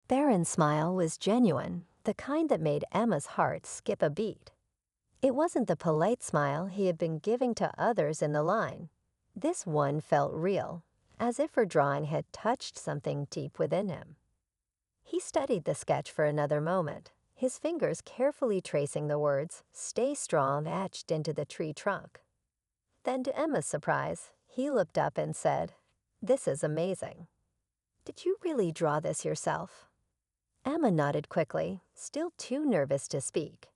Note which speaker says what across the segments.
Speaker 1: Barron's smile was genuine, the kind that made Emma's heart skip a beat. It wasn't the polite smile he had been giving to others in the line. This one felt real, as if her drawing had touched something deep within him. He studied the sketch for another moment, his fingers carefully tracing the words, "Stay strong," etched into the tree trunk. Then, to Emma's surprise, he looked up and said, "This is amazing. Did you really draw this yourself?" Emma nodded quickly, still too nervous to speak.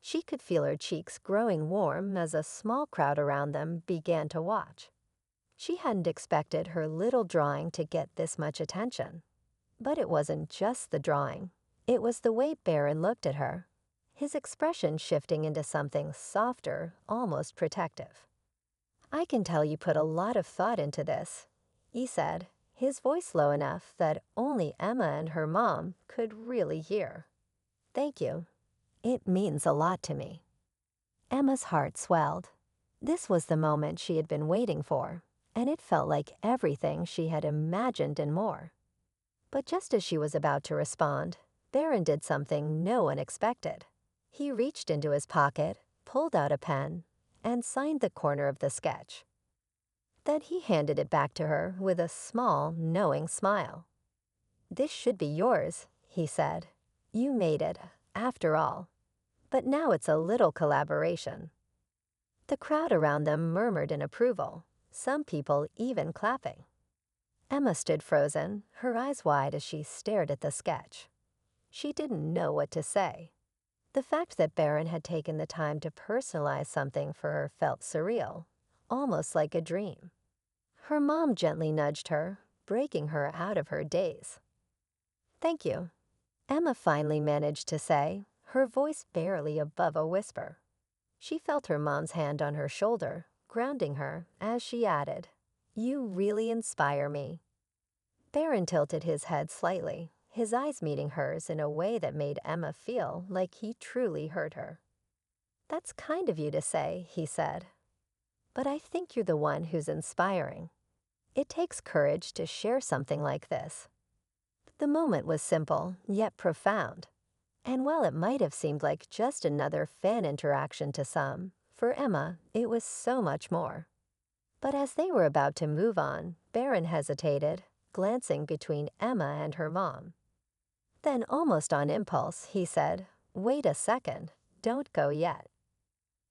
Speaker 1: She could feel her cheeks growing warm as a small crowd around them began to watch. She hadn't expected her little drawing to get this much attention. But it wasn't just the drawing. It was the way Barron looked at her, his expression shifting into something softer, almost protective. "I can tell you put a lot of thought into this," he said, his voice low enough that only Emma and her mom could really hear. "Thank you. It means a lot to me." Emma's heart swelled. This was the moment she had been waiting for, and it felt like everything she had imagined and more. But just as she was about to respond, Barron did something no one expected. He reached into his pocket, pulled out a pen, and signed the corner of the sketch. Then he handed it back to her with a small, knowing smile. "This should be yours," he said. "You made it, after all. But now it's a little collaboration." The crowd around them murmured in approval, some people even clapping. Emma stood frozen, her eyes wide as she stared at the sketch. She didn't know what to say. The fact that Barron had taken the time to personalize something for her felt surreal, almost like a dream. Her mom gently nudged her, breaking her out of her daze. "Thank you," Emma finally managed to say, her voice barely above a whisper. She felt her mom's hand on her shoulder, grounding her, as she added, "You really inspire me." Barron tilted his head slightly, his eyes meeting hers in a way that made Emma feel like he truly heard her. "That's kind of you to say," he said. "But I think you're the one who's inspiring. It takes courage to share something like this." The moment was simple, yet profound. And while it might have seemed like just another fan interaction to some, for Emma, it was so much more. But as they were about to move on, Barron hesitated, glancing between Emma and her mom. Then, almost on impulse, he said, "Wait a second, don't go yet."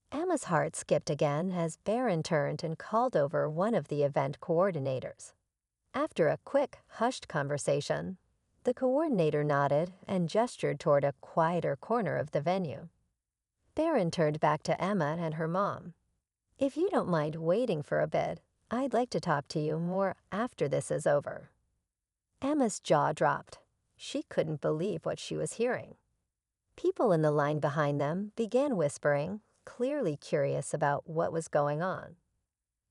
Speaker 1: Emma's heart skipped again as Barron turned and called over one of the event coordinators. After a quick, hushed conversation, the coordinator nodded and gestured toward a quieter corner of the venue. Barron turned back to Emma and her mom. "If you don't mind waiting for a bit, I'd like to talk to you more after this is over." Emma's jaw dropped. She couldn't believe what she was hearing. People in the line behind them began whispering, clearly curious about what was going on.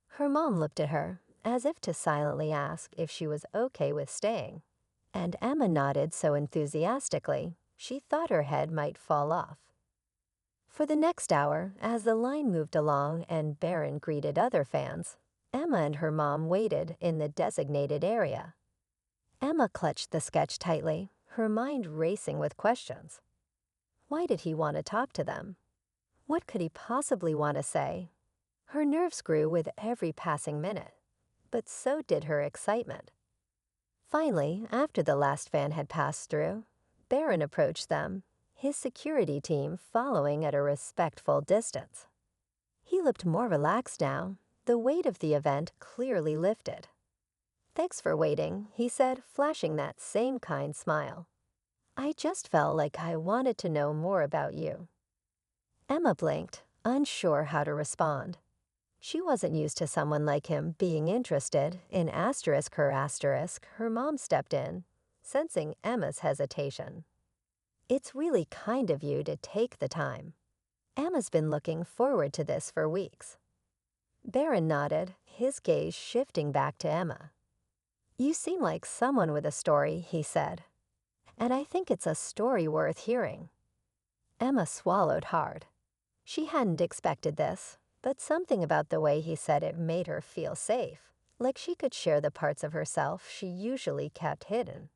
Speaker 1: Her mom looked at her, as if to silently ask if she was okay with staying, and Emma nodded so enthusiastically she thought her head might fall off. For the next hour, as the line moved along and Barron greeted other fans, Emma and her mom waited in the designated area. Emma clutched the sketch tightly, her mind racing with questions. Why did he want to talk to them? What could he possibly want to say? Her nerves grew with every passing minute, but so did her excitement. Finally, after the last fan had passed through, Barron approached them, his security team following at a respectful distance. He looked more relaxed now, the weight of the event clearly lifted. "Thanks for waiting," he said, flashing that same kind smile. "I just felt like I wanted to know more about you." Emma blinked, unsure how to respond. She wasn't used to someone like him being interested in her mom stepped in, sensing Emma's hesitation. "It's really kind of you to take the time. Emma's been looking forward to this for weeks." Barron nodded, his gaze shifting back to Emma. "You seem like someone with a story," he said. "And I think it's a story worth hearing." Emma swallowed hard. She hadn't expected this, but something about the way he said it made her feel safe, like she could share the parts of herself she usually kept hidden.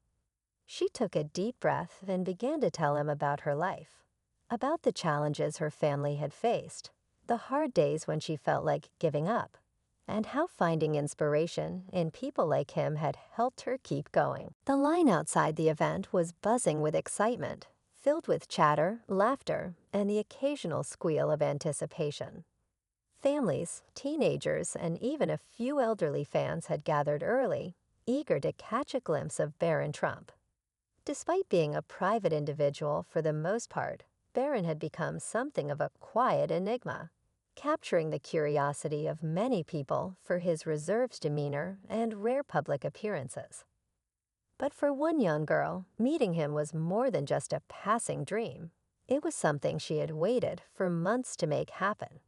Speaker 1: She took a deep breath and began to tell him about her life, about the challenges her family had faced, the hard days when she felt like giving up, and how finding inspiration in people like him had helped her keep going. The line outside the event was buzzing with excitement, filled with chatter, laughter, and the occasional squeal of anticipation. Families, teenagers, and even a few elderly fans had gathered early, eager to catch a glimpse of Barron Trump. Despite being a private individual for the most part, Barron had become something of a quiet enigma, capturing the curiosity of many people for his reserved demeanor and rare public appearances. But for one young girl, meeting him was more than just a passing dream. It was something she had waited for months to make happen.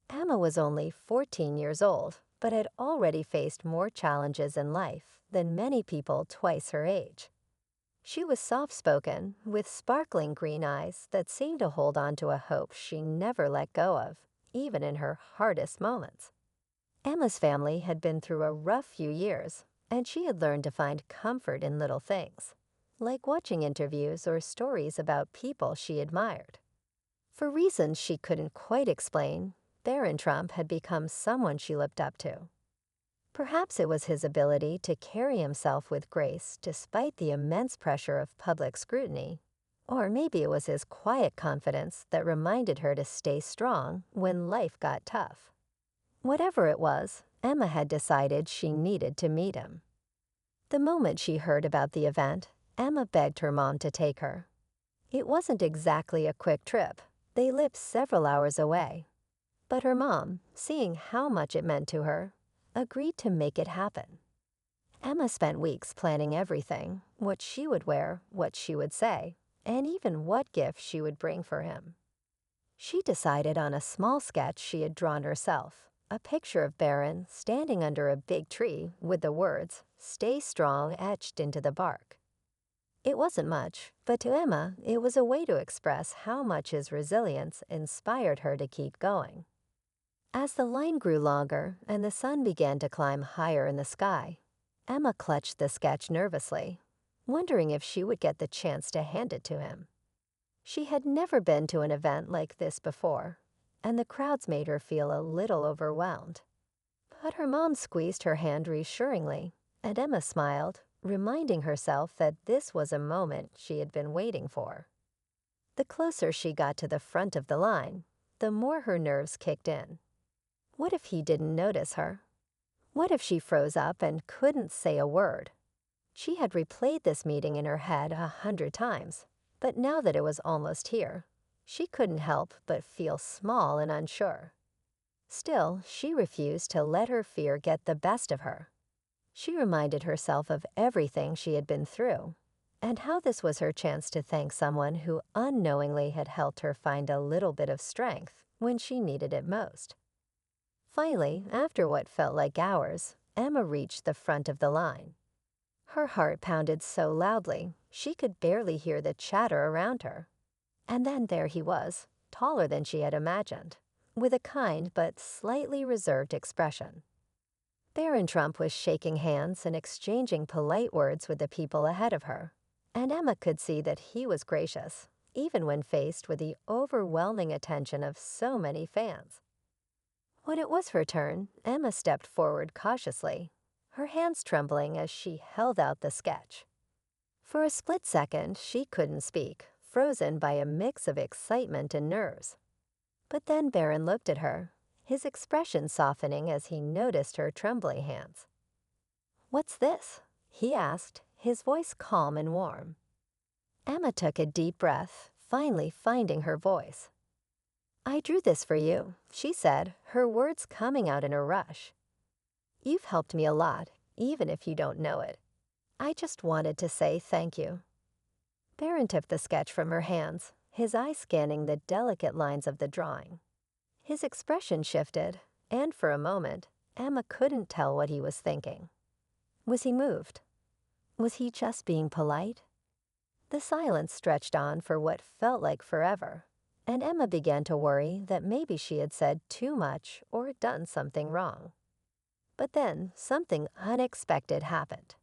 Speaker 1: Emma was only 14 years old, but had already faced more challenges in life than many people twice her age. She was soft-spoken, with sparkling green eyes that seemed to hold on to a hope she never let go of, even in her hardest moments. Emma's family had been through a rough few years, and she had learned to find comfort in little things, like watching interviews or stories about people she admired. For reasons she couldn't quite explain, Barron Trump had become someone she looked up to. Perhaps it was his ability to carry himself with grace despite the immense pressure of public scrutiny, or maybe it was his quiet confidence that reminded her to stay strong when life got tough. Whatever it was, Emma had decided she needed to meet him. The moment she heard about the event, Emma begged her mom to take her. It wasn't exactly a quick trip. They lived several hours away. But her mom, seeing how much it meant to her, agreed to make it happen. Emma spent weeks planning everything, what she would wear, what she would say, and even what gift she would bring for him. She decided on a small sketch she had drawn herself, a picture of Barron standing under a big tree with the words, "Stay strong," etched into the bark. It wasn't much, but to Emma, it was a way to express how much his resilience inspired her to keep going. As the line grew longer and the sun began to climb higher in the sky, Emma clutched the sketch nervously, wondering if she would get the chance to hand it to him. She had never been to an event like this before, and the crowds made her feel a little overwhelmed. But her mom squeezed her hand reassuringly, and Emma smiled, reminding herself that this was a moment she had been waiting for. The closer she got to the front of the line, the more her nerves kicked in. What if he didn't notice her? What if she froze up and couldn't say a word? She had replayed this meeting in her head 100 times, but now that it was almost here, she couldn't help but feel small and unsure. Still, she refused to let her fear get the best of her. She reminded herself of everything she had been through, and how this was her chance to thank someone who unknowingly had helped her find a little bit of strength when she needed it most. Finally, after what felt like hours, Emma reached the front of the line. Her heart pounded so loudly, she could barely hear the chatter around her. And then there he was, taller than she had imagined, with a kind but slightly reserved expression. Barron Trump was shaking hands and exchanging polite words with the people ahead of her, and Emma could see that he was gracious, even when faced with the overwhelming attention of so many fans. When it was her turn, Emma stepped forward cautiously, her hands trembling as she held out the sketch. For a split second, she couldn't speak, frozen by a mix of excitement and nerves. But then Barron looked at her, his expression softening as he noticed her trembling hands. "What's this?" he asked, his voice calm and warm. Emma took a deep breath, finally finding her voice. "I drew this for you," she said, her words coming out in a rush. "You've helped me a lot, even if you don't know it. I just wanted to say thank you." Barron took the sketch from her hands, his eyes scanning the delicate lines of the drawing. His expression shifted, and for a moment, Emma couldn't tell what he was thinking. Was he moved? Was he just being polite? The silence stretched on for what felt like forever, and Emma began to worry that maybe she had said too much or done something wrong. But then something unexpected happened.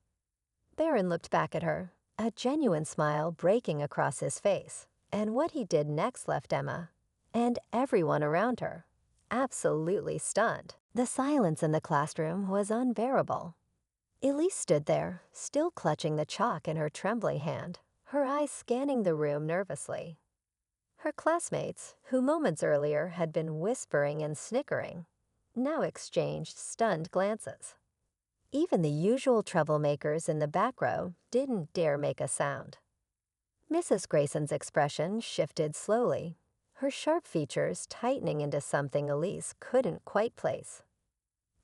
Speaker 1: Barron looked back at her, a genuine smile breaking across his face, and what he did next left Emma, and everyone around her, absolutely stunned. The silence in the classroom was unbearable. Elise stood there, still clutching the chalk in her trembling hand, her eyes scanning the room nervously. Her classmates, who moments earlier had been whispering and snickering, now exchanged stunned glances. Even the usual troublemakers in the back row didn't dare make a sound. Mrs. Grayson's expression shifted slowly, her sharp features tightening into something Elise couldn't quite place.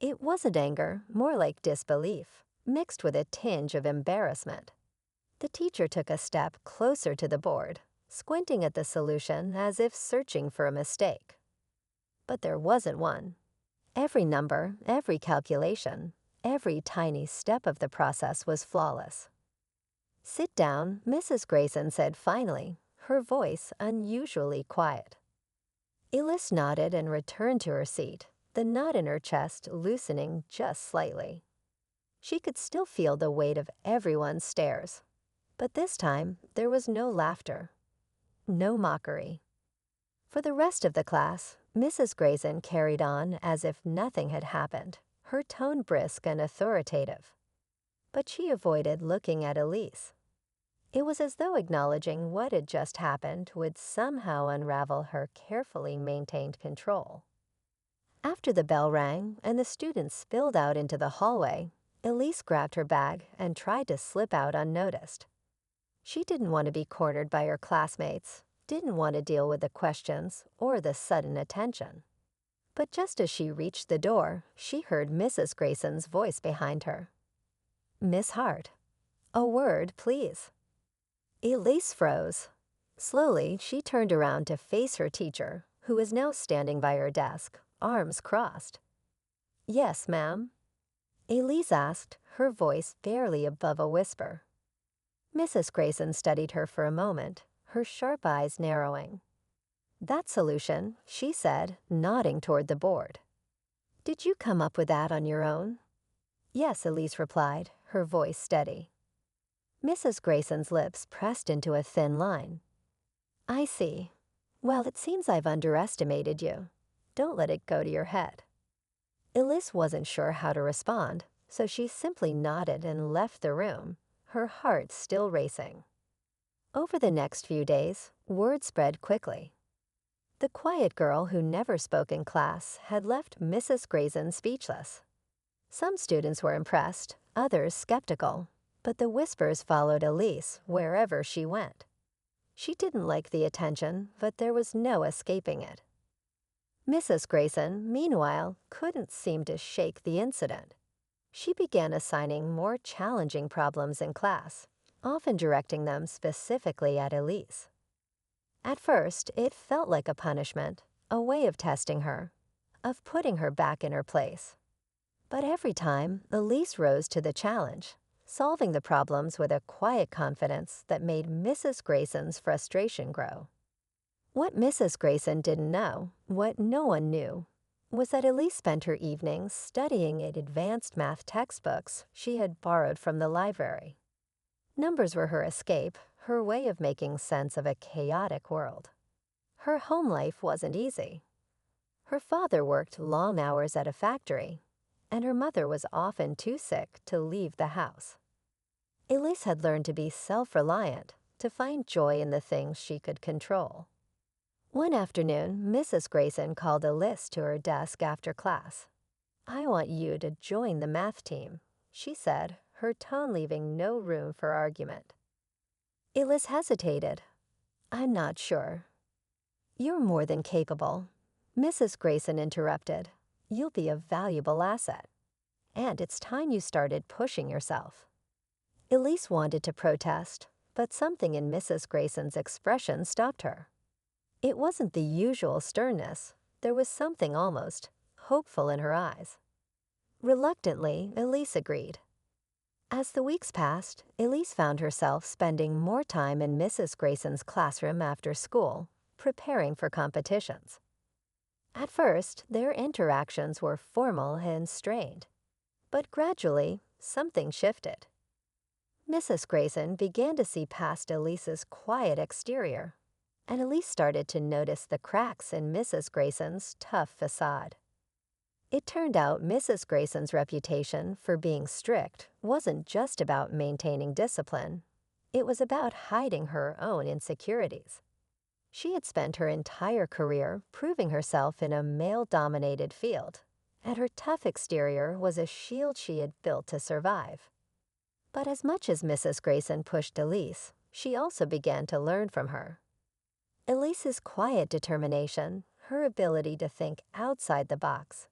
Speaker 1: It wasn't anger, more like disbelief, mixed with a tinge of embarrassment. The teacher took a step closer to the board, squinting at the solution as if searching for a mistake. But there wasn't one. Every number, every calculation, every tiny step of the process was flawless. "Sit down," Mrs. Grayson said finally, her voice unusually quiet. Elise nodded and returned to her seat, the knot in her chest loosening just slightly. She could still feel the weight of everyone's stares, but this time there was no laughter, no mockery. For the rest of the class, Mrs. Grayson carried on as if nothing had happened, her tone brisk and authoritative. But she avoided looking at Elise. It was as though acknowledging what had just happened would somehow unravel her carefully maintained control. After the bell rang and the students spilled out into the hallway, Elise grabbed her bag and tried to slip out unnoticed. She didn't want to be cornered by her classmates, didn't want to deal with the questions or the sudden attention. But just as she reached the door, she heard Mrs. Grayson's voice behind her. "Miss Hart, a word, please." Elise froze. Slowly, she turned around to face her teacher, who was now standing by her desk, arms crossed. "Yes, ma'am?" Elise asked, her voice barely above a whisper. Mrs. Grayson studied her for a moment, her sharp eyes narrowing. "That solution," she said, nodding toward the board. "Did you come up with that on your own?" "Yes," Elise replied, her voice steady. Mrs. Grayson's lips pressed into a thin line. "I see. Well, it seems I've underestimated you. Don't let it go to your head." Elise wasn't sure how to respond, so she simply nodded and left the room, her heart still racing. Over the next few days, word spread quickly. The quiet girl who never spoke in class had left Mrs. Grayson speechless. Some students were impressed, others skeptical, but the whispers followed Elise wherever she went. She didn't like the attention, but there was no escaping it. Mrs. Grayson, meanwhile, couldn't seem to shake the incident. She began assigning more challenging problems in class, often directing them specifically at Elise. At first, it felt like a punishment, a way of testing her, of putting her back in her place. But every time, Elise rose to the challenge, solving the problems with a quiet confidence that made Mrs. Grayson's frustration grow. What Mrs. Grayson didn't know, what no one knew, was that Elise spent her evenings studying advanced math textbooks she had borrowed from the library. Numbers were her escape, her way of making sense of a chaotic world. Her home life wasn't easy. Her father worked long hours at a factory, and her mother was often too sick to leave the house. Elise had learned to be self-reliant, to find joy in the things she could control. One afternoon, Mrs. Grayson called Elise to her desk after class. "I want you to join the math team," she said, her tone leaving no room for argument. Elise hesitated. "I'm not sure." "You're more than capable," Mrs. Grayson interrupted. "You'll be a valuable asset. And it's time you started pushing yourself." Elise wanted to protest, but something in Mrs. Grayson's expression stopped her. It wasn't the usual sternness. There was something almost hopeful in her eyes. Reluctantly, Elise agreed. As the weeks passed, Elise found herself spending more time in Mrs. Grayson's classroom after school, preparing for competitions. At first, their interactions were formal and strained. But gradually, something shifted. Mrs. Grayson began to see past Elise's quiet exterior, and Elise started to notice the cracks in Mrs. Grayson's tough facade. It turned out Mrs. Grayson's reputation for being strict wasn't just about maintaining discipline. It was about hiding her own insecurities. She had spent her entire career proving herself in a male-dominated field, and her tough exterior was a shield she had built to survive. But as much as Mrs. Grayson pushed Elise, she also began to learn from her. Elise's quiet determination, her ability to think outside the box,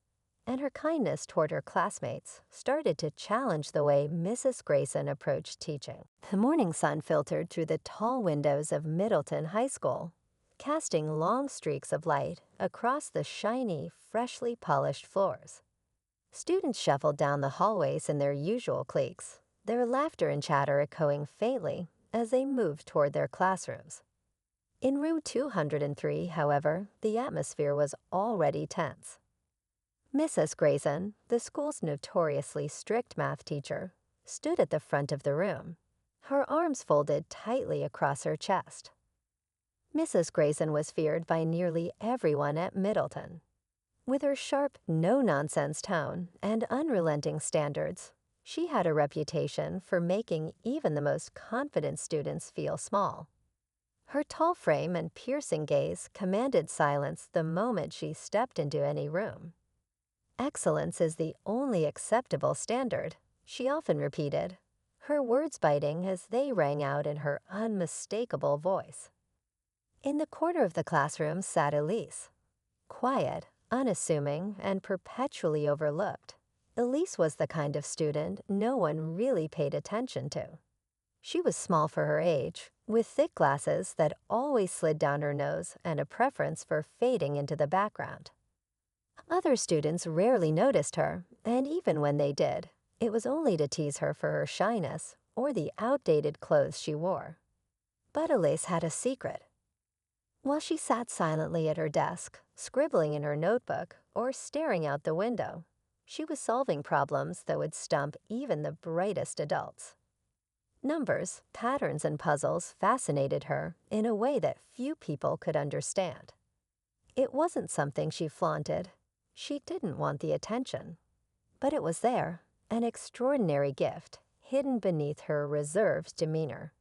Speaker 1: and her kindness toward her classmates started to challenge the way Mrs. Grayson approached teaching. The morning sun filtered through the tall windows of Middleton High School, casting long streaks of light across the shiny, freshly polished floors. Students shuffled down the hallways in their usual cliques, their laughter and chatter echoing faintly as they moved toward their classrooms. In room 203, however, the atmosphere was already tense. Mrs. Grayson, the school's notoriously strict math teacher, stood at the front of the room, her arms folded tightly across her chest. Mrs. Grayson was feared by nearly everyone at Middleton. With her sharp, no-nonsense tone and unrelenting standards, she had a reputation for making even the most confident students feel small. Her tall frame and piercing gaze commanded silence the moment she stepped into any room. "Excellence is the only acceptable standard," she often repeated, her words biting as they rang out in her unmistakable voice. In the corner of the classroom sat Elise. Quiet, unassuming, and perpetually overlooked, Elise was the kind of student no one really paid attention to. She was small for her age, with thick glasses that always slid down her nose and a preference for fading into the background. Other students rarely noticed her, and even when they did, it was only to tease her for her shyness or the outdated clothes she wore. But Elise had a secret. While she sat silently at her desk, scribbling in her notebook or staring out the window, she was solving problems that would stump even the brightest adults. Numbers, patterns, and puzzles fascinated her in a way that few people could understand. It wasn't something she flaunted. She didn't want the attention. But it was there, an extraordinary gift, hidden beneath her reserved demeanor.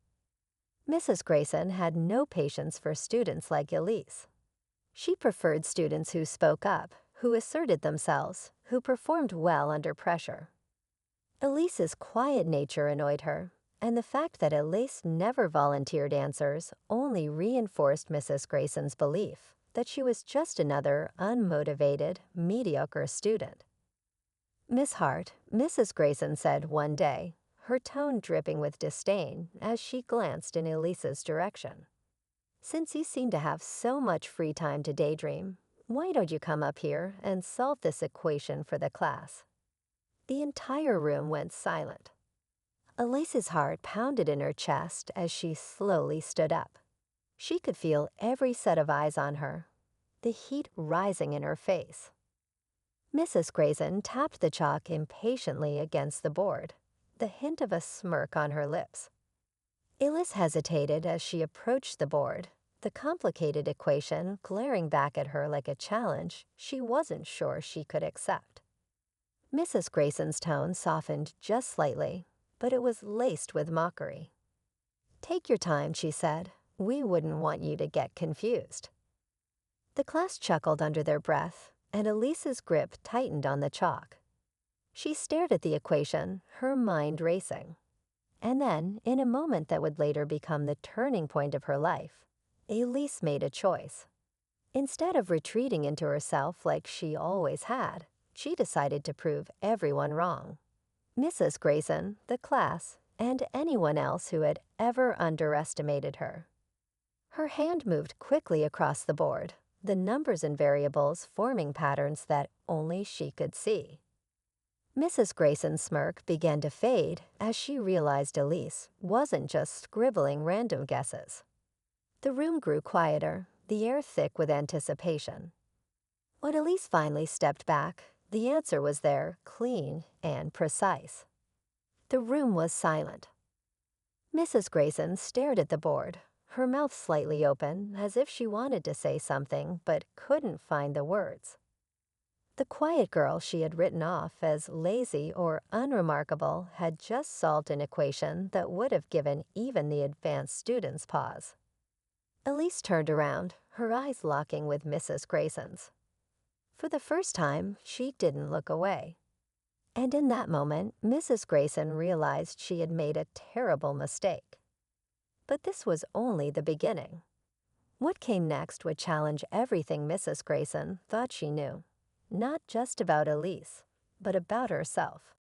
Speaker 1: Mrs. Grayson had no patience for students like Elise. She preferred students who spoke up, who asserted themselves, who performed well under pressure. Elise's quiet nature annoyed her, and the fact that Elise never volunteered answers only reinforced Mrs. Grayson's belief that she was just another unmotivated, mediocre student. "Miss Hart," Mrs. Grayson said one day, her tone dripping with disdain as she glanced in Elise's direction. "Since you seem to have so much free time to daydream, why don't you come up here and solve this equation for the class?" The entire room went silent. Elise's heart pounded in her chest as she slowly stood up. She could feel every set of eyes on her, the heat rising in her face. Mrs. Grayson tapped the chalk impatiently against the board, the hint of a smirk on her lips. Elise hesitated as she approached the board, the complicated equation glaring back at her like a challenge she wasn't sure she could accept. Mrs. Grayson's tone softened just slightly, but it was laced with mockery. "Take your time," she said. "We wouldn't want you to get confused." The class chuckled under their breath, and Elise's grip tightened on the chalk. She stared at the equation, her mind racing. And then, in a moment that would later become the turning point of her life, Elise made a choice. Instead of retreating into herself like she always had, she decided to prove everyone wrong. Mrs. Grayson, the class, and anyone else who had ever underestimated her. Her hand moved quickly across the board, the numbers and variables forming patterns that only she could see. Mrs. Grayson's smirk began to fade as she realized Elise wasn't just scribbling random guesses. The room grew quieter, the air thick with anticipation. When Elise finally stepped back, the answer was there, clean and precise. The room was silent. Mrs. Grayson stared at the board, her mouth slightly open, as if she wanted to say something but couldn't find the words. The quiet girl she had written off as lazy or unremarkable had just solved an equation that would have given even the advanced students pause. Elise turned around, her eyes locking with Mrs. Grayson's. For the first time, she didn't look away. And in that moment, Mrs. Grayson realized she had made a terrible mistake. But this was only the beginning. What came next would challenge everything Mrs. Grayson thought she knew, not just about Elise, but about herself.